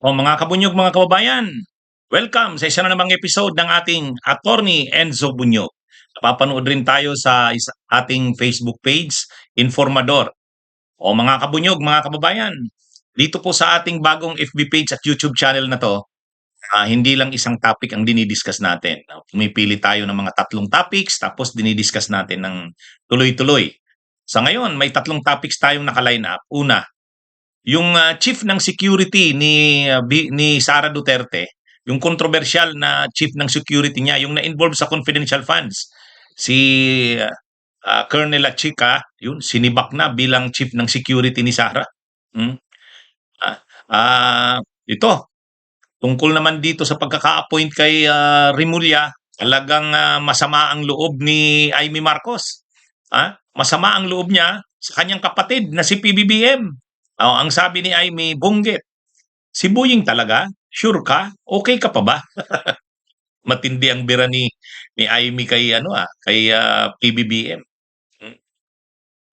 O mga kabunyog, mga kababayan, welcome sa isa na namang episode ng ating Attorney Enzo Bunyog. Napapanood rin tayo sa ating Facebook page, Informador. O mga kabunyog, mga kababayan, dito po sa ating bagong FB page at YouTube channel na to, hindi lang isang topic ang dinidiscuss natin. Pumipili tayo ng mga tatlong topics tapos dinidiscuss natin ng tuloy-tuloy. Sa ngayon, may tatlong topics tayong nakaline up. Una, yung chief ng security ni Sara Duterte, yung controversial na chief ng security niya, yung na-involve sa confidential funds, si Colonel Achica, yun, sinibak na bilang chief ng security ni Sara. Hmm? Ah, ito, tungkol naman dito sa pagkaka-appoint kay Rimulya, talagang masama ang loob ni Amy Marcos. Masama ang loob niya sa kanyang kapatid na si PBBM. Ang sabi ni Amy, Bunggit, si Buying talaga? Sure ka? Okay ka pa ba? Matindi ang bira ni Amy kay PBBM. Hmm.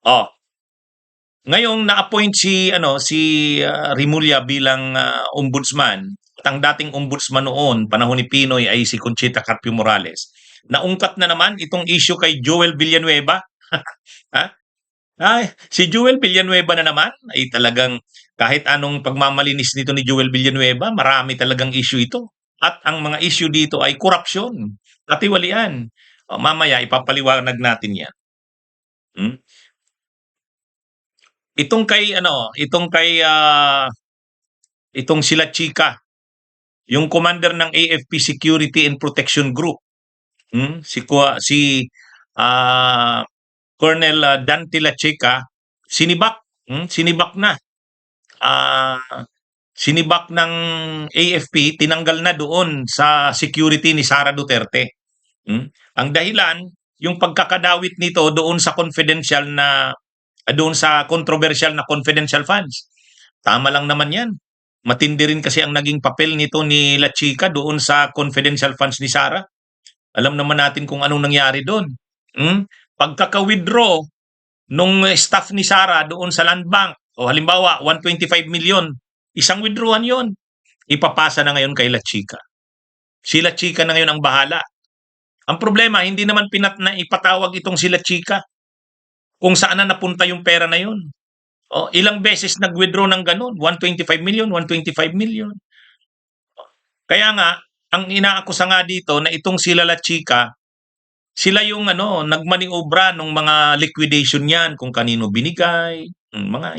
Oh, ngayong na-appoint si Rimulya bilang ombudsman. At ang dating ombudsman noon, panahon ni Pinoy, ay si Conchita Carpio Morales. Naungkat na naman itong issue kay Joel Villanueva. ha? Si Joel Villanueva na naman ay talagang kahit anong pagmamalinis nito ni Joel Villanueva, marami talagang issue ito. At ang mga issue dito ay korupsyon, katiwalian. Mamaya ipapaliwanag natin 'yan. Hmm? Itong sila Chika, yung commander ng AFP Security and Protection Group. Si Colonel Dante La Chica, sinibak na. Sinibak ng AFP, tinanggal na doon sa security ni Sara Duterte. Ang dahilan, yung pagkakadawit nito doon sa controversial na confidential funds. Tama lang naman yan. Matindi rin kasi ang naging papel nito ni La Chica doon sa confidential funds ni Sara. Alam naman natin kung anong nangyari doon. Pagkaka-withdraw nung staff ni Sara doon sa Land Bank, o halimbawa 125 million, isang withdrawan yon, ipapasa na ngayon kay La Chica. Si La Chica na ngayon ang bahala. Ang problema, hindi naman ipatawag itong si La Chica kung saan na napunta yung pera na yun. Ilang beses nag-withdraw ng ganun, 125 million, 125 million. Kaya nga, ang inaakusa nga dito na itong sila La Chica, sila yung nagmaniobra ng mga liquidation niyan, kung kanino binigay,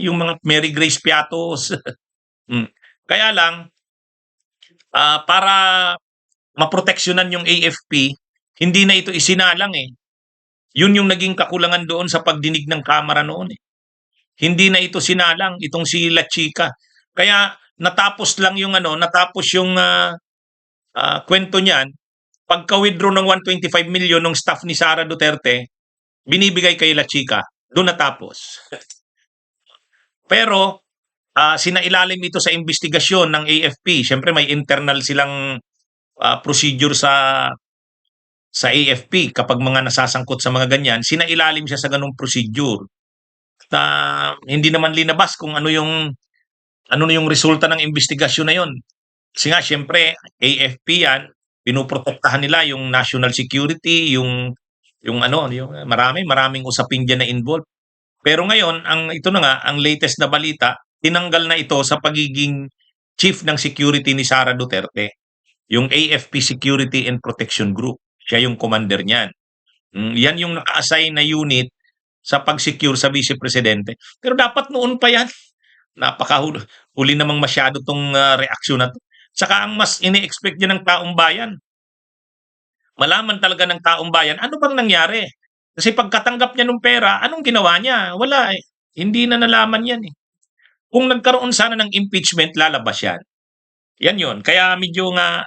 yung mga Mary Grace Piatos. Kaya lang, para maproteksyonan yung AFP, hindi na ito isinalang eh. Yun yung naging kakulangan doon sa pagdinig ng Kamara noon eh. Hindi na ito sinalang, itong si La Chica. Kaya natapos yung kwento niyan, pagka-withdraw ng 125 million ng staff ni Sara Duterte, binibigay kay La Chica, doon natapos. Pero, sinailalim ito sa investigasyon ng AFP. Siyempre may internal silang procedure sa AFP kapag mga nasasangkot sa mga ganyan, sinailalim siya sa ganung procedure. Hindi naman linabas kung ano yung resulta ng investigasyon na yon. Kasi nga siyempre AFP yan, pinoprotektahan nila yung national security, yung maraming usapin diyan na involved. Pero ngayon, ito na nga, ang latest na balita, tinanggal na ito sa pagiging chief ng security ni Sara Duterte. Yung AFP Security and Protection Group. Siya yung commander niyan. Yan yung naka-assign na unit sa pag-secure sa Vice Presidente. Pero dapat noon pa yan. Napakahuli namang masyado tong reaksyon na to. Saka ang mas ini-expect niya ng taong bayan, malaman talaga ng taong bayan, ano bang nangyari? Kasi pagkatanggap niya ng pera, anong ginawa niya? Wala eh. Hindi na nalaman yan eh. Kung nagkaroon sana ng impeachment, lalabas yan. Yan yun. Kaya medyo nga,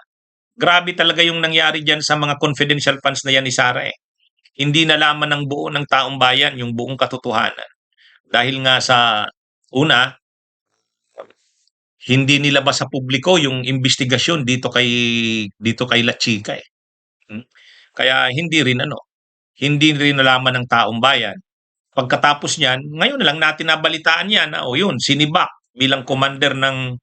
grabe talaga yung nangyari dyan sa mga confidential funds na yan ni Sara eh. Hindi nalaman ng buo ng taong bayan yung buong katotohanan. Dahil nga sa una, hindi nilabas sa publiko yung investigasyon dito kay La Chica eh. Kaya hindi rin nalaman ng taong bayan. Pagkatapos niyan, ngayon na lang natin nabalitaan yan yun, sinibak bilang commander ng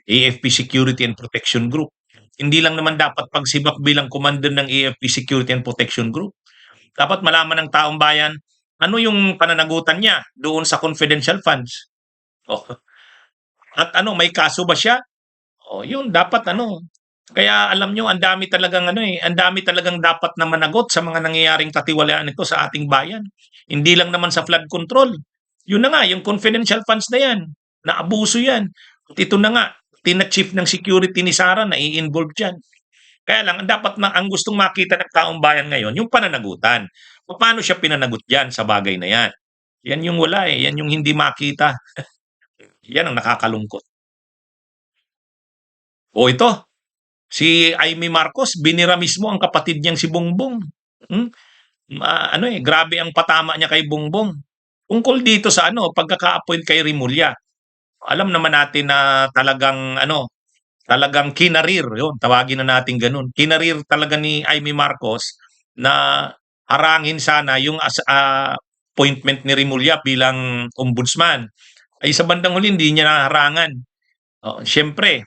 AFP Security and Protection Group. Hindi lang naman dapat pagsibak bilang commander ng AFP Security and Protection Group. Dapat malaman ng taong bayan ano yung pananagutan niya doon sa confidential funds. Oh, at ano, may kaso ba siya? Oh, yun dapat ano. Kaya alam nyo, ang dami talagang ano ang dami talagang dapat na managot sa mga nangyayaring katiwalaan nito sa ating bayan. Hindi lang naman sa flood control. Yun na nga, yung confidential funds na yan, naabuso yan. At ito na nga, tina-chief ng security ni Sara na i-involve dyan. Kaya lang, dapat na ang gustong makita ng taong bayan ngayon, yung pananagutan. Paano siya pinanagot dyan sa bagay na yan? Yan yung wala yan yung hindi makita. Yan ang nakakalungkot. O ito, si Amy Marcos, binira mismo ang kapatid niyang si Bongbong. Hmm? Grabe ang patama niya kay Bongbong. Tungkol dito sa pagkaka-appoint kay Rimulya. Alam naman natin na talagang kinarir, yun, tawagin na natin ganun. Kinarir talaga ni Amy Marcos na harangin sana yung appointment ni Rimulya bilang ombudsman. Ay sa bandang huli, hindi niya naharangan. Siyempre,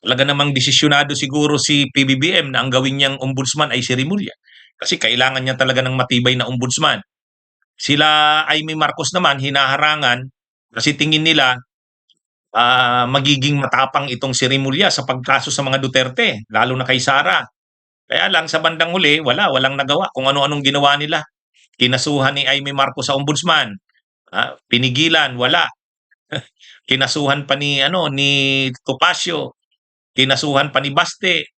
talaga namang desisyonado siguro si PBBM na ang gawin niyang ombudsman ay si Rimulya. Kasi kailangan niya talaga ng matibay na ombudsman. Sila Amy Marcos naman hinaharangan kasi tingin nila magiging matapang itong si Rimulya sa pagkaso sa mga Duterte, lalo na kay Sara. Kaya lang sa bandang huli, walang nagawa kung ano-anong ginawa nila. Kinasuhan ni Amy Marcos sa ombudsman, pinigilan, wala. Kinasuhan pa ni Topacio, kinasuhan pa ni Baste.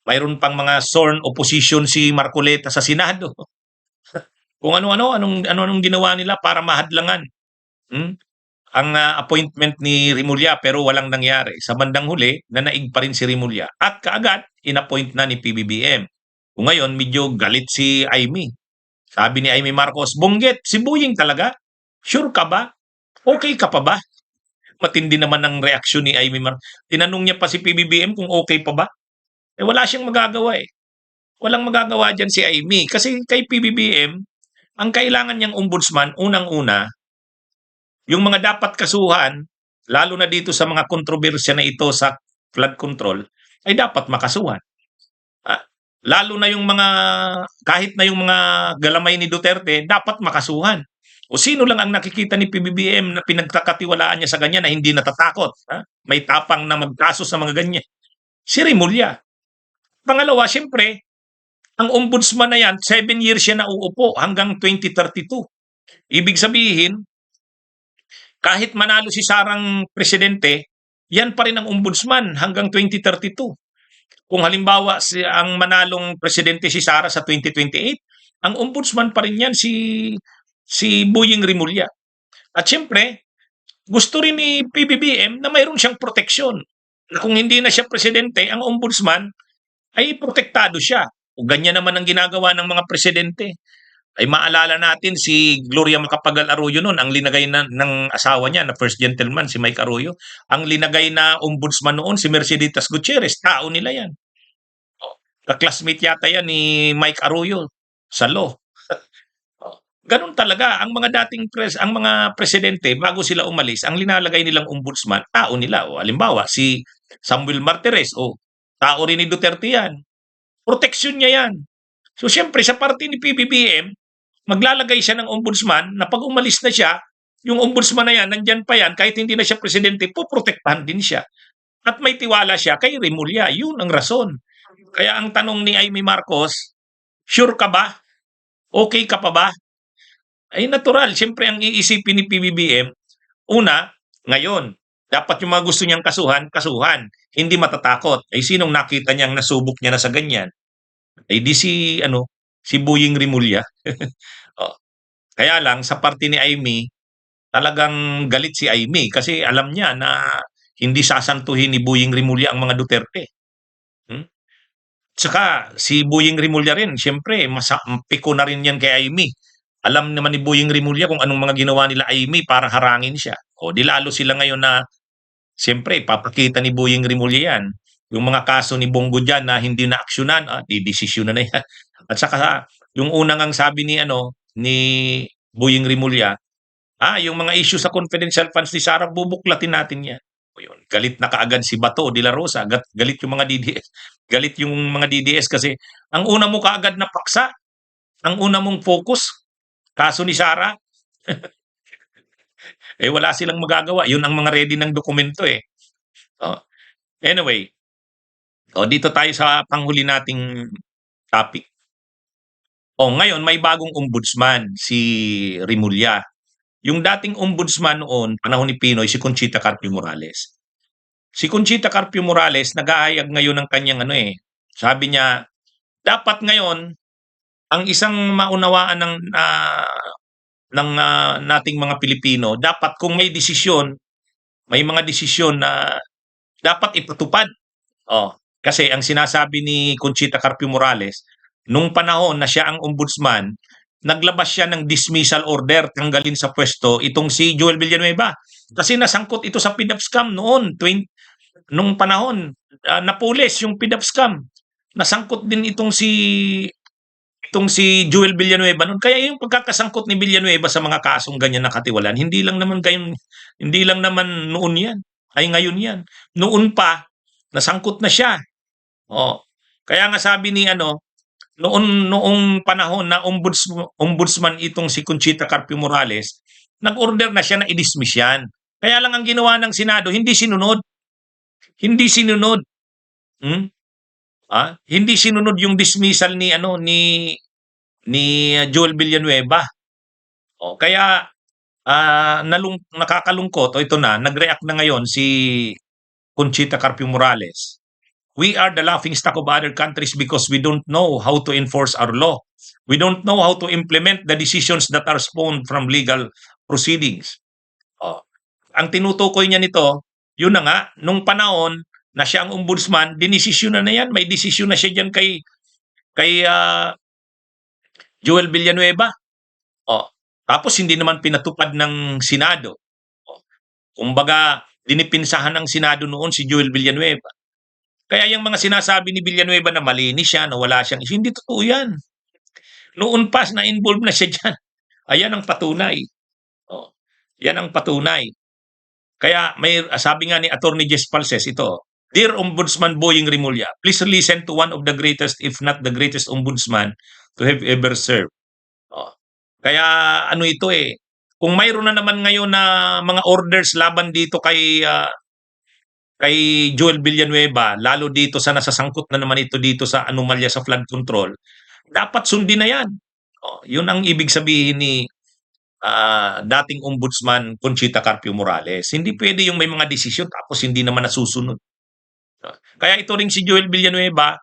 Mayroon pang mga sworn opposition si Marcoleta sa Senado. Kung anong ginawa nila para mahadlangan ang appointment ni Rimulya pero walang nangyari. Sa bandang huli, nanaig pa rin si Rimulya at kaagad inappoint na ni PBBM. Kung ngayon, medyo galit si Amy. Sabi ni Amy Marcos, "Bonggit, si Buying talaga? Sure ka ba? Okay ka pa ba?" Matindi naman ang reaksyon ni Amy Marcos. Tinanong niya pa si PBBM kung okay pa ba. Wala siyang magagawa eh. Walang magagawa dyan si Amy. Kasi kay PBBM, ang kailangan niyang ombudsman, unang-una, yung mga dapat kasuhan, lalo na dito sa mga kontrobersya na ito sa flood control, ay dapat makasuhan. Lalo na yung kahit na yung mga galamay ni Duterte, dapat makasuhan. O sino lang ang nakikita ni PBBM na pinagkakatiwalaan niya sa ganyan na hindi natatakot? May tapang na magkaso sa mga ganyan. Si Rimulya. Pangalawa, siyempre, ang ombudsman na yan, 7 years siya nauupo hanggang 2032. Ibig sabihin, kahit manalo si Sarang presidente, yan pa rin ang ombudsman hanggang 2032. Kung halimbawa ang manalong presidente si Sara sa 2028, ang ombudsman pa rin yan si Buying Rimulya. At siyempre, gusto rin ni PBBM na mayroon siyang proteksyon. Kung hindi na siya presidente, ang ombudsman ay protektado siya. O ganyan naman ang ginagawa ng mga presidente. Ay maalala natin si Gloria Macapagal Arroyo noon, ang linagay ng asawa niya na first gentleman, si Mike Arroyo. Ang linagay na ombudsman noon, si Merceditas Gutierrez, tao nila yan. Ka-classmate yata yan ni Mike Arroyo sa law. Ganun talaga ang mga dating ang mga presidente bago sila umalis, ang linalagay nilang ombudsman, tao nila. O halimbawa si Samuel Martires, tao rin ni Duterte yan. Proteksyon niya yan. So siyempre sa parte ni PBBM, maglalagay siya ng ombudsman na pag umalis na siya, yung ombudsman na yan, nandyan pa yan, kahit hindi na siya presidente, poprotektahan din siya. At may tiwala siya kay Rimulya. Yun ang rason. Kaya ang tanong ni Amy Marcos, sure ka ba? Okay ka pa ba? Ay natural, siyempre ang iisipin ni PBBM, una, ngayon, dapat yung mga gusto niyang kasuhan, kasuhan. Hindi matatakot. Ay sinong nakita niyang nasubok niya na sa ganyan? Ay di si Buying Rimulya. Kaya lang, sa parte ni Amy, talagang galit si Amy kasi alam niya na hindi sasantuhin ni Buying Rimulya ang mga Duterte. Tsaka si Buying Rimulya rin, siyempre, piko na rin yan kay Amy. Alam naman ni Buying Rimulya kung anong mga ginawa nila Amy para harangin siya. O di lalo sila ngayon na, siyempre, papakita ni Buying Rimulya yan. Yung mga kaso ni Bongo dyan na hindi na aksyonan, di-desisyon na yan. At saka, yung unang ang sabi ni Buying Rimulya, Yung mga issue sa confidential funds ni Sara, bubuklatin natin yan. O yun, galit na kaagad si Bato de la Rosa, galit yung mga DDS. Galit yung mga DDS kasi ang una mo kaagad na paksa, ang una mong focus, kaso ni Sara, wala silang magagawa. Yun ang mga ready ng dokumento eh. Oh. Anyway, dito tayo sa panghuli nating topic. Ngayon may bagong ombudsman, si Rimulya. Yung dating ombudsman noon, panahon ni Pinoy, si Conchita Carpio Morales. Si Conchita Carpio Morales, nag-aayag ngayon ng kanyang sabi niya, dapat ngayon, ang isang maunawaan ng nating mga Pilipino, dapat kung may desisyon, may mga desisyon na dapat ipatupad. Kasi ang sinasabi ni Conchita Carpio Morales, nung panahon na siya ang ombudsman, naglabas siya ng dismissal order, tanggalin sa pwesto itong si Joel Villanueva. Kasi nasangkot ito sa PDAP scam noon, nung panahon, napulis yung PDAP scam. Nasangkot din itong si Joel Villanueva noon. Kaya yung pagkakasangkot ni Villanueva sa mga kasong ganyan na katiwalaan, hindi lang naman noon yan, ay ngayon yan. Noon pa, nasangkot na siya. Kaya nga sabi ni noong panahon na ombudsman itong si Conchita Carpio Morales, nag-order na siya na i-dismiss yan. Kaya lang ang ginawa ng Senado, hindi sinunod. Hindi sinunod. Hindi sinunod yung dismissal ni Joel Villanueva. Kaya nakakalungkot, ito na, nag-react na ngayon si Conchita Carpio Morales. We are the laughing stock of other countries because we don't know how to enforce our law. We don't know how to implement the decisions that are spawned from legal proceedings. Ang tinutukoy niya nito, yun na nga, nung panahon na siya ang ombudsman, dinesisyon na yan. May desisyon na siya dyan kay Joel Villanueva. Tapos hindi naman pinatupad ng Senado. Kumbaga, dinipinsahan ng Senado noon si Joel Villanueva. Kaya yung mga sinasabi ni Villanueva na malinis siya, na wala siyang issue, hindi totoo yan. Noon pa, na-involve na siya dyan. Ayan ang patunay. Yan ang patunay. Kaya sabi nga ni Attorney Jess Palces, ito, Dear Ombudsman Boying Rimulya, please listen to one of the greatest, if not the greatest ombudsman to have ever served. Kaya ito kung mayroon na naman ngayon na mga orders laban dito kay Joel Villanueva, lalo dito sa nasasangkot na naman ito dito sa anomalya sa flood control, dapat sundin na yan. Yun ang ibig sabihin ni dating ombudsman Conchita Carpio Morales. Hindi pwede yung may mga desisyon tapos hindi naman nasusunod. Kaya ito ring si Joel Villanueva,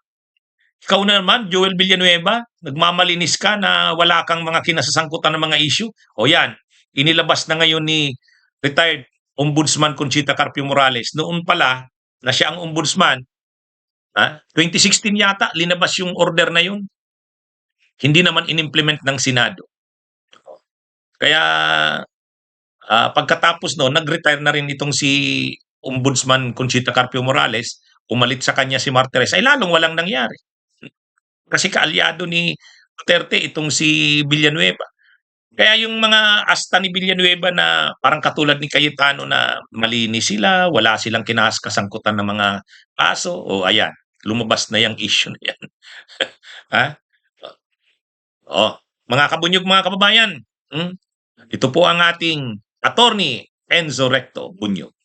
ikaw na naman, Joel Villanueva, nagmamalinis ka na wala kang mga kinasasangkutan ng mga issue. Yan, inilabas na ngayon ni retired Ombudsman Conchita Carpio Morales. Noon pala na siya ang ombudsman, 2016 yata, linabas yung order na yun. Hindi naman inimplement ng Senado. Kaya pagkatapos nag-retire na rin itong si Ombudsman Conchita Carpio Morales, umalit sa kanya si Martires, ay lalong walang nangyari. Kasi kaalyado ni Duterte itong si Villanueva. Kaya yung mga asta ni Villanueva na parang katulad ni Cayetano na malinis sila, wala silang kinakasangkutan ng mga kaso, ayan, lumabas na yung issue na yan. Mga kabunyog, mga kababayan, ito po ang ating Attorney Enzo Recto Bunyog.